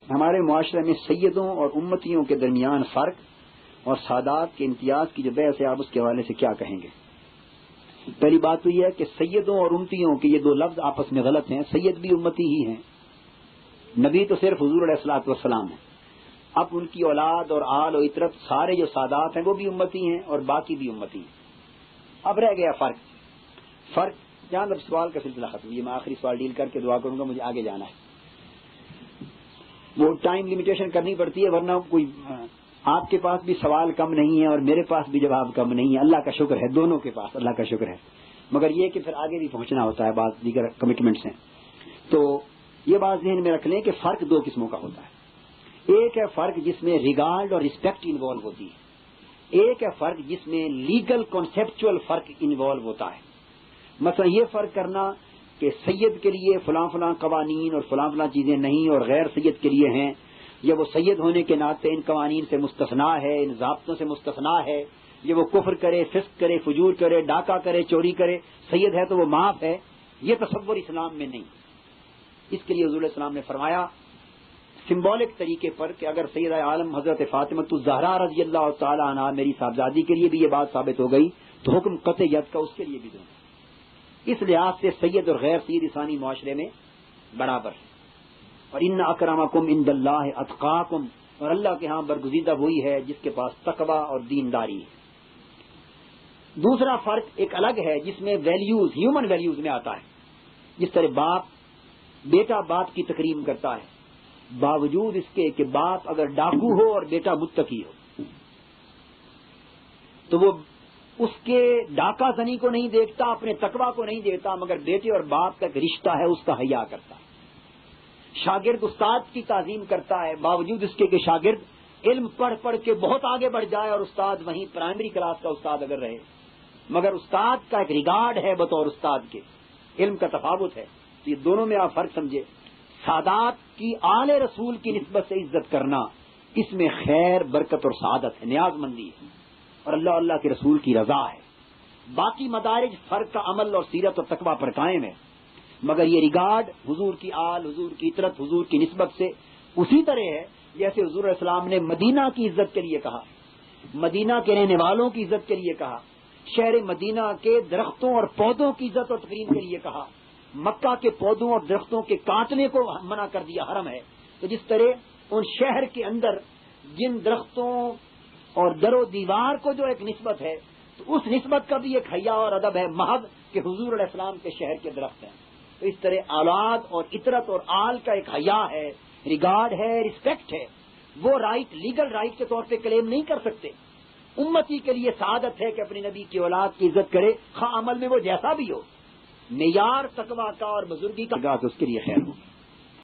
ہمارے معاشرے میں سیدوں اور امتیوں کے درمیان فرق اور سادات کے امتیاز کی جو بحث ہے، آپ اس کے حوالے سے کیا کہیں گے؟ پہلی بات تو یہ ہے کہ سیدوں اور امتیوں کے یہ دو لفظ آپس میں غلط ہیں. سید بھی امتی ہی ہیں، نبی تو صرف حضور علیہ الصلوۃ والسلام ہیں. اب ان کی اولاد اور آل و اطرت سارے جو سادات ہیں وہ بھی امتی ہیں اور باقی بھی امتی ہیں. اب رہ گیا فرق جہاں اب سوال کا سلسلہ ختم. یہ میں آخری سوال ڈیل کر کے دعا کروں گا، مجھے آگے جانا ہے. وہ ٹائم لمیٹیشن کرنی پڑتی ہے، ورنہ کوئی آپ کے پاس بھی سوال کم نہیں ہے اور میرے پاس بھی جواب کم نہیں ہے. اللہ کا شکر ہے، دونوں کے پاس اللہ کا شکر ہے. مگر یہ کہ پھر آگے بھی پہنچنا ہوتا ہے، بعض دیگر کمٹمنٹس ہیں. تو یہ بات ذہن میں رکھ لیں کہ فرق دو قسموں کا ہوتا ہے. ایک ہے فرق جس میں ریگارڈ اور رسپیکٹ انوالو ہوتی ہے، ایک ہے فرق جس میں لیگل کانسیپچول فرق انوالو ہوتا ہے. مثلا یہ فرق کرنا کہ سید کے لیے فلاں فلاں قوانین اور فلاں فلاں چیزیں نہیں اور غیر سید کے لیے ہیں، یا وہ سید ہونے کے ناطے ان قوانین سے مستثنا ہے، ان ضابطوں سے مستثنا ہے، یہ وہ کفر کرے، فسق کرے، فجور کرے، ڈاکہ کرے، چوری کرے، سید ہے تو وہ معاف ہے. یہ تصور اسلام میں نہیں. اس کے لیے حضور علیہ السلام نے فرمایا سمبولک طریقے پر کہ اگر سیدہ عالم حضرت فاطمۃ الزہرا رضی اللہ تعالی عنہا میری صاحبزادی کے لیے بھی یہ بات ثابت ہو گئی تو حکم قطع ید کا اس کے لیے بھی دوں. اس لحاظ سے سید اور غیر سید انسانی معاشرے میں برابر ہے. اور ان اکرمکم عند اللہ اتقاکم، اور اللہ کے ہاں برگزیدہ وہی ہے جس کے پاس تقوی اور دینداری ہے. دوسرا فرق ایک الگ ہے جس میں ویلیوز، ہیومن ویلیوز میں آتا ہے. جس طرح بیٹا باپ کی تکریم کرتا ہے باوجود اس کے کہ باپ اگر ڈاکو ہو اور بیٹا متقی ہو تو وہ اس کے ڈاکہ زنی کو نہیں دیکھتا، اپنے تقوی کو نہیں دیکھتا، مگر بیٹے اور باپ کا ایک رشتہ ہے اس کا حیا کرتا ہے. شاگرد استاد کی تعظیم کرتا ہے باوجود اس کے کہ شاگرد علم پڑھ پڑھ کے بہت آگے بڑھ جائے اور استاد وہیں پرائمری کلاس کا استاد اگر رہے، مگر استاد کا ایک ریگارڈ ہے بطور استاد کے. علم کا تفاوت ہے. تو یہ دونوں میں آپ فرق سمجھے. سادات کی آل رسول کی نسبت سے عزت کرنا، اس میں خیر، برکت اور سعادت ہے، نیاز مندی ہے اور اللہ کے رسول کی رضا ہے. باقی مدارج فرق کا عمل اور سیرت اور تقوی پر قائم ہے، مگر یہ ریگارڈ حضور کی آل، حضور کی اطرت، حضور کی نسبت سے اسی طرح ہے جیسے حضور علیہ السلام نے مدینہ کی عزت کے لیے کہا، مدینہ کے رہنے والوں کی عزت کے لیے کہا، شہر مدینہ کے درختوں اور پودوں کی عزت اور تقریم کے لیے کہا، مکہ کے پودوں اور درختوں کے کاٹنے کو منع کر دیا، حرم ہے. تو جس طرح ان شہر کے اندر جن درختوں اور در و دیوار کو جو ایک نسبت ہے، تو اس نسبت کا بھی ایک حیا اور ادب ہے محض کہ حضور علیہ السلام کے شہر کے درخت ہیں. تو اس طرح اولاد اور اطرت اور آل کا ایک حیا ہے، ریگارڈ ہے، رسپیکٹ ہے. وہ رائٹ لیگل رائٹ کے طور پہ کلیم نہیں کر سکتے. امتی کے لیے سعادت ہے کہ اپنے نبی کی اولاد کی عزت کرے، خواہ عمل میں وہ جیسا بھی ہو. معیار تقویٰ کا اور بزرگی کا اس کے لیے خیر ہو.